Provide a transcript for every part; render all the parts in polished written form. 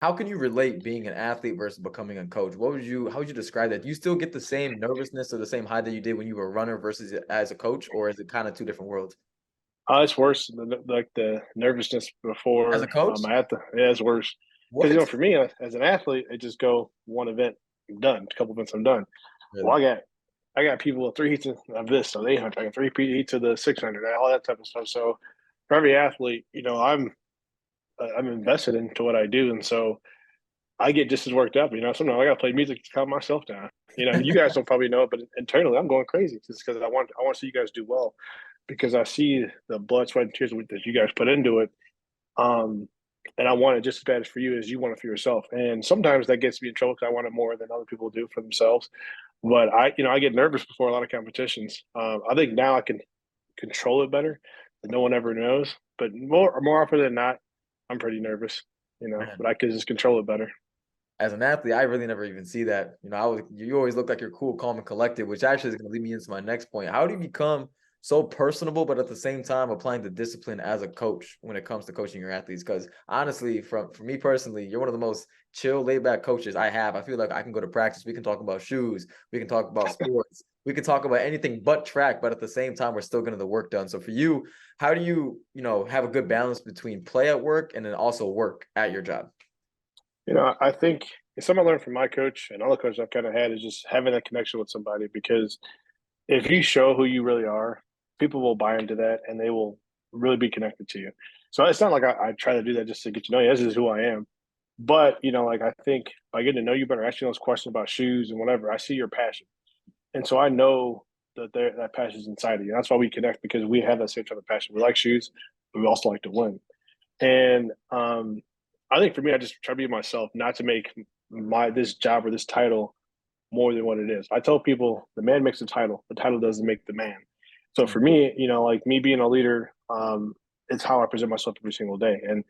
How can you relate being an athlete versus becoming a coach? How would you describe that? Do you still get the same nervousness or the same high that you did when you were a runner versus as a coach, or is it kind of two different worlds? It's worse. Like the nervousness As a before coach? I had to. Yeah, it's worse because What? for me as an athlete, I just go one event, I'm done. A couple events, I'm done. Well, Really? I got people with 3 heats of this, so the 800. I got 3 heats of the 600, all that type of stuff. So for every athlete, I'm invested into what I do, and so I get just as worked up. Sometimes I got to play music to calm myself down. And you guys don't probably know it, but internally, I'm going crazy just because I want to see you guys do well because I see the blood, sweat, and tears that you guys put into it. Um, and I want it just as bad for you as you want it for yourself. And sometimes that gets me in trouble because I want it more than other people do for themselves. But I get nervous before a lot of competitions. I think now I can control it better. No one ever knows. But more often than not, I'm pretty nervous. Man. But I can just control it better. As an athlete, I really never even see that. You always look like you're cool, calm, and collected, which actually is going to lead me into my next point. How do you become so personable, but at the same time applying the discipline as a coach when it comes to coaching your athletes? Because honestly, for me personally, you're one of the most chill, laid back coaches I have. I feel like I can go to practice. We can talk about shoes. We can talk about sports. We can talk about anything but track, but at the same time, we're still getting the work done. So for you, how do you have a good balance between play at work and then also work at your job? I think something I learned from my coach and other coaches I've kind of had is just having that connection with somebody because if you show who you really are, people will buy into that and they will really be connected to you. So it's not like I try to do that just to get to know you. This is who I am. But, like I think by getting to know you better, asking those questions about shoes and whatever, I see your passion. And so I know that passion is inside of you. That's why we connect because we have that same type of passion. We like shoes, but we also like to win. And I think for me, I just try to be myself, not to make this job or this title more than what it is. I tell people the man makes the title doesn't make the man. So for me, like me being a leader, it's how I present myself every single day. And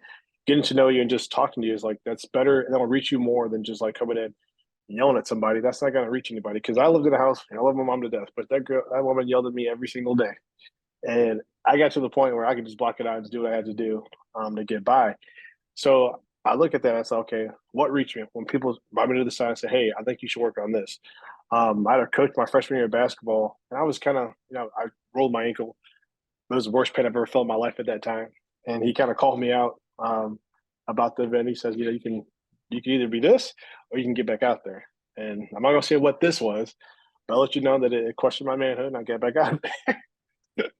getting to know you and just talking to you is like that's better, and that'll reach you more than just like coming in yelling at somebody. That's not gonna reach anybody. Because I lived in a house and I love my mom to death, but that woman yelled at me every single day, and I got to the point where I could just block it out and just do what I had to do to get by. So I look at that and I say, okay, what reached me? When people brought me to the side and say, hey, I think you should work on this. I had a coach my freshman year of basketball, and I was kind of, I rolled my ankle. It was the worst pain I've ever felt in my life at that time. And he kind of called me out about the event. He says, you can either be this or you can get back out there. And I'm not gonna say what this was, but I'll let you know that it questioned my manhood, and I got back out there.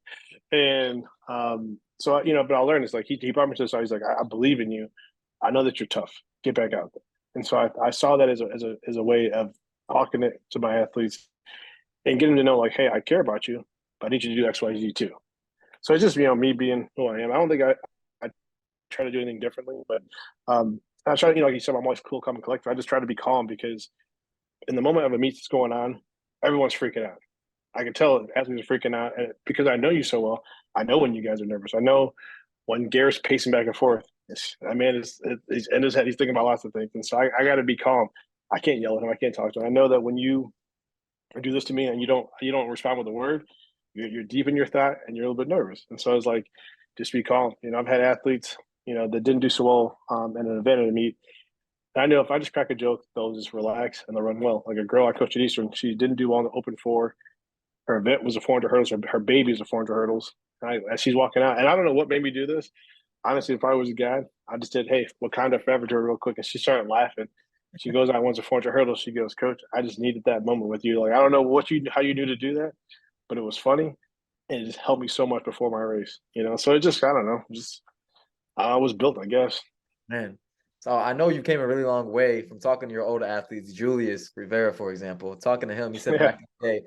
And so but I learned it's like he brought me to the side. He's like, I believe in you. I know that you're tough. Get back out there. And so I saw that as a way of talking it to my athletes and getting them to know like, hey, I care about you, but I need you to do X, Y, Z too. So it's just me being who I am. I don't think I try to do anything differently, but I try to like you said, I'm always cool, calm, and collected. I just try to be calm because in the moment of a meet that's going on, everyone's freaking out. I can tell athletes are freaking out, and because I know you so well, I know when you guys are nervous. I know when Garrett's pacing back and forth. That man he's in his head. He's thinking about lots of things, and so I got to be calm. I can't yell at him. I can't talk to him. I know that when you do this to me and you don't respond with a word, you're deep in your thought and you're a little bit nervous. And so it's like, just be calm. I've had athletes that didn't do so well in an event at a meet. And I know if I just crack a joke, they'll just relax and they'll run well. Like a girl I coached at Eastern, she didn't do well in the open four. Her event was a 400 hurdles. Her baby is a 400 hurdles. As she's walking out, and I don't know what made me do this. Honestly, if I was a guy, I just did, hey, what kind of forever to her real quick. And she started laughing. She goes out, wins a 400 hurdles. She goes, Coach, I just needed that moment with you. Like, I don't know how you knew to do that, but it was funny. And it just helped me so much before my race. So it just, I don't know, just, I was built, I guess. Man, so I know you came a really long way from talking to your older athletes, Julius Rivera, for example. Talking to him, he said Yeah. back in the day,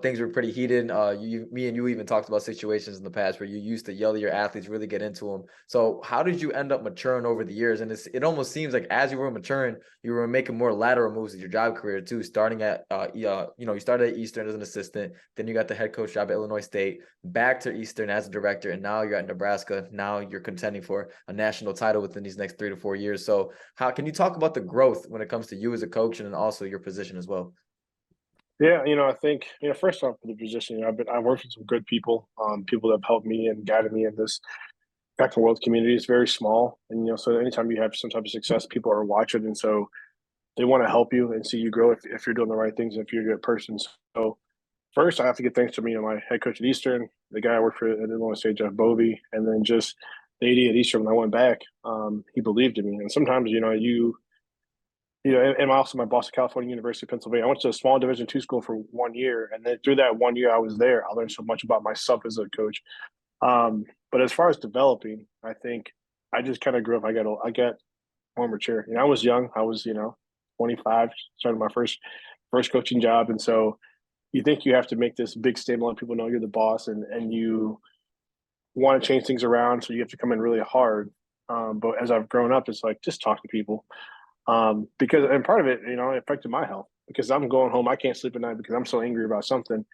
things were pretty heated. Me and you even talked about situations in the past where you used to yell at your athletes, really get into them. So how did you end up maturing over the years? And it almost seems like as you were maturing, you were making more lateral moves in your job career too. Starting at, you started at Eastern as an assistant, then you got the head coach job at Illinois State, back to Eastern as a director, and now you're at Nebraska. Now you're contending for a national title within these next 3 to 4 years. So how can you talk about the growth when it comes to you as a coach and then also your position as well? Yeah, I think, first off, for the position, I've worked with some good people, people that have helped me and guided me in this back in world community is very small. And, so anytime you have some type of success, people are watching. And so they want to help you and see you grow if you're doing the right things, if you're a good person. So first, I have to give thanks to my head coach at Eastern, the guy I worked for at Illinois State, Jeff Bovey, and then just the AD at Eastern when I went back. He believed in me. And sometimes, and also my Boston, California, University of Pennsylvania. I went to a small Division II school for 1 year, and then through that 1 year I was there, I learned so much about myself as a coach. But as far as developing, I think I just kind of grew up. I got more mature. I was young. I was 25, started my first coaching job, and so you think you have to make this big statement, let people know you're the boss, and you want to change things around, so you have to come in really hard. But as I've grown up, it's like just talk to people. Because and part of it, it affected my health because I'm going home. I can't sleep at night because I'm so angry about something.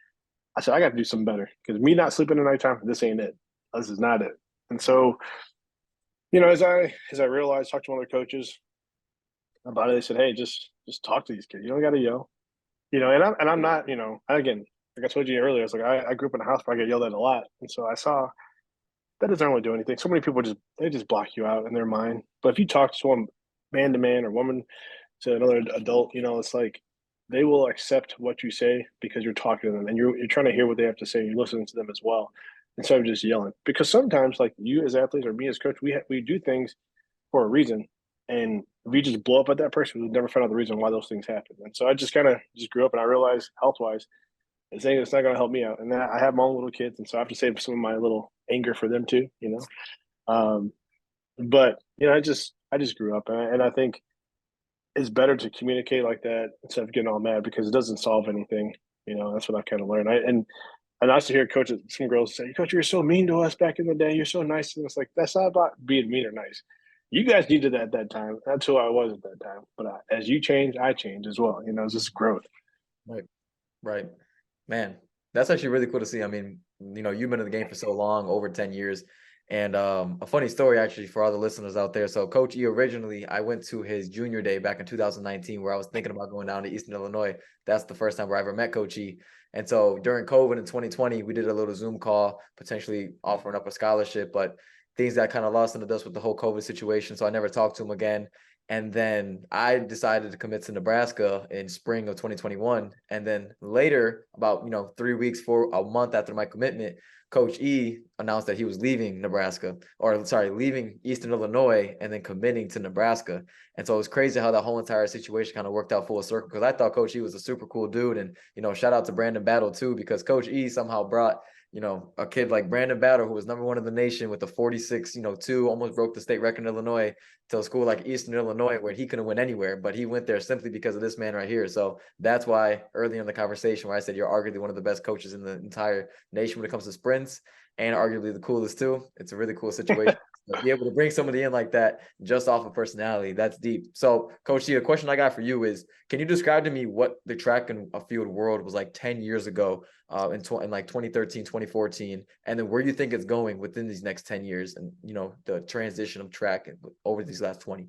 I said, I got to do something better because me not sleeping at nighttime, this ain't it. This is not it. And so, as I realized, talked to one of the coaches about it, they said, hey, just talk to these kids. You don't got to yell, and I'm not, again, like I told you earlier, I was like, I grew up in a house where I get yelled at a lot. And so I saw that doesn't really do anything. So many people just block you out in their mind. But if you talk to someone man to man or woman to another adult, it's like they will accept what you say because you're talking to them and you're trying to hear what they have to say. And you're listening to them as well instead of just yelling. Because sometimes, like you as athletes or me as coach, we do things for a reason, and if you just blow up at that person, we'll never find out the reason why those things happen. And so I just kind of just grew up, and I realized health wise, it's not going to help me out. And then I have my own little kids, and so I have to save some of my little anger for them too. Um, but I just grew up, and I think it's better to communicate like that instead of getting all mad because it doesn't solve anything. That's what I kind of learned. And I used to hear coaches, some girls say, "Coach, you're so mean to us back in the day. You're so nice." And it's like that's not about being mean or nice. You guys needed that at that time. That's who I was at that time. But as you change, I change as well. It's just growth. Right. Right. Man, that's actually really cool to see. I mean, you've been in the game for so long, over 10 years. And a funny story actually for all the listeners out there. So Coach E, originally, I went to his junior day back in 2019 where I was thinking about going down to Eastern Illinois. That's the first time where I ever met Coach E. And so during COVID in 2020, we did a little Zoom call, potentially offering up a scholarship, but things got kind of lost in the dust with the whole COVID situation. So I never talked to him again. And then I decided to commit to Nebraska in spring of 2021. And then later, about 3 weeks, for a month after my commitment, Coach E announced that he was leaving leaving Eastern Illinois and then committing to Nebraska. And so it was crazy how that whole entire situation kind of worked out full circle because I thought Coach E was a super cool dude. And, shout out to Brandon Battle too, because Coach E somehow brought a kid like Brandon Battle, who was #1 in the nation with a 46-2, almost broke the state record in Illinois, to a school like Eastern Illinois where he couldn't win anywhere, but he went there simply because of this man right here. So that's why early in the conversation where I said you're arguably one of the best coaches in the entire nation when it comes to sprints and arguably the coolest too. It's a really cool situation. To be able to bring somebody in like that just off of personality, that's deep. So, Coach T, a question I got for you is, can you describe to me what the track and field world was like 10 years ago in like 2013, 2014, and then where you think it's going within these next 10 years and, the transition of track over these last 20?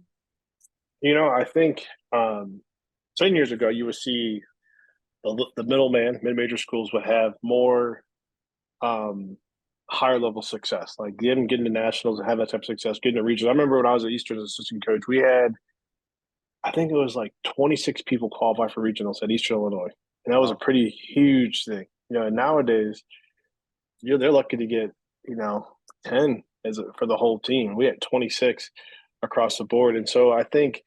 I think 10 years ago, you would see the middleman, mid-major schools would have more higher level success, like getting to nationals and have that type of success, getting to regionals. I remember when I was at Eastern as assistant coach, we had, I think it was like 26 people qualify for regionals at Eastern Illinois, and that was a pretty huge thing. And nowadays, they're lucky to get 10 for the whole team. We had 26 across the board, and so I think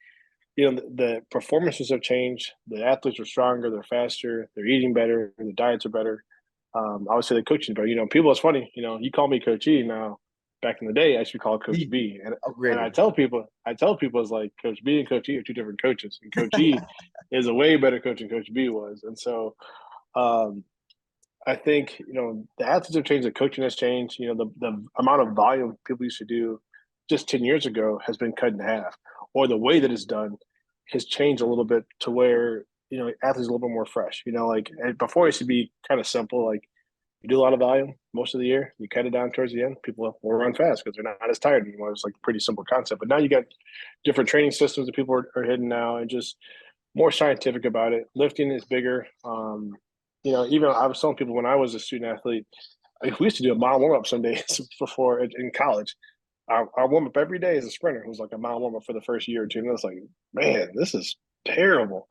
the performances have changed. The athletes are stronger, they're faster, they're eating better, the diets are better. I would say the coaching, but people, it's funny. You call me Coach E now. Back in the day, I used to be called Coach B, and I tell people, it's like Coach B and Coach E are two different coaches, and Coach E is a way better coach than Coach B was, and so I think the athletes have changed, the coaching has changed. The amount of volume people used to do just 10 years ago has been cut in half, or the way that it's done has changed a little bit to where athletes are a little bit more fresh. Like before it used to be kind of simple. Like you do a lot of volume most of the year, you cut it down towards the end, people will run fast because they're not as tired anymore. It's like a pretty simple concept. But now you got different training systems that people are hitting now, and just more scientific about it. Lifting is bigger. Even I was telling people when I was a student athlete, we used to do a mile warm up some days before in college. I warm up every day as a sprinter. It was like a mile warm up for the first year or two. And I was like, man, this is terrible.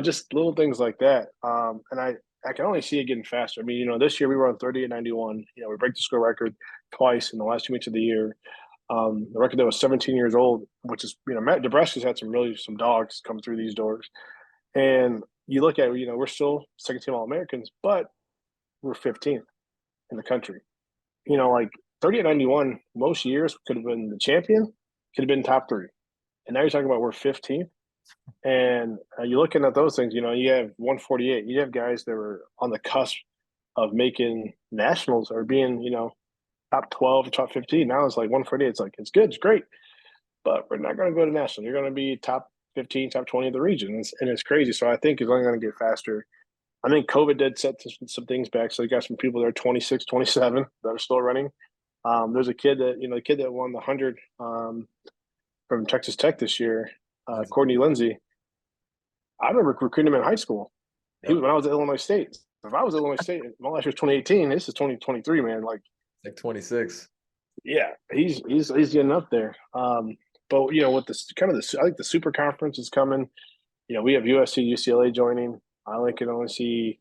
Just little things like that. And I can only see it getting faster. I mean, this year we were on 38.91. We break the school record twice in the last 2 weeks of the year. The record that was 17 years old, which is, Nebraska's had some dogs come through these doors. And you look at, we're still second team All-Americans, but we're 15th in the country. Like 38.91 most years could have been the champion, could have been top three. And now you're talking about we're 15th. And you're looking at those things, you have 148. You have guys that were on the cusp of making nationals or being, top 12 or top 15. Now it's like 148. It's like, it's good, it's great. But we're not going to go to national. You're going to be top 15, top 20 of the region. And it's crazy. So I think it's only going to get faster. I think COVID did set some things back. So you got some people that are 26, 27 that are still running. There's a kid that won the 100 from Texas Tech this year, Courtney Lindsay. I remember recruiting him in high school. He was when I was at Illinois State. If I was at Illinois State, my last year was 2018. This is 2023, man. Like 26. Yeah, he's getting up there. But with this I think the super conference is coming. We have USC, UCLA joining. I can only see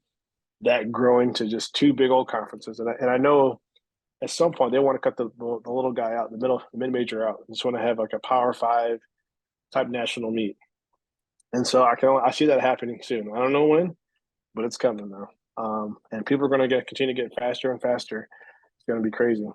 that growing to just two big old conferences. And I know at some point they want to cut the little guy out, the mid major out. They just want to have like a Power 5 type national meet. And so I see that happening soon. I don't know when, but it's coming now. And people are going to continue to get faster and faster. It's going to be crazy.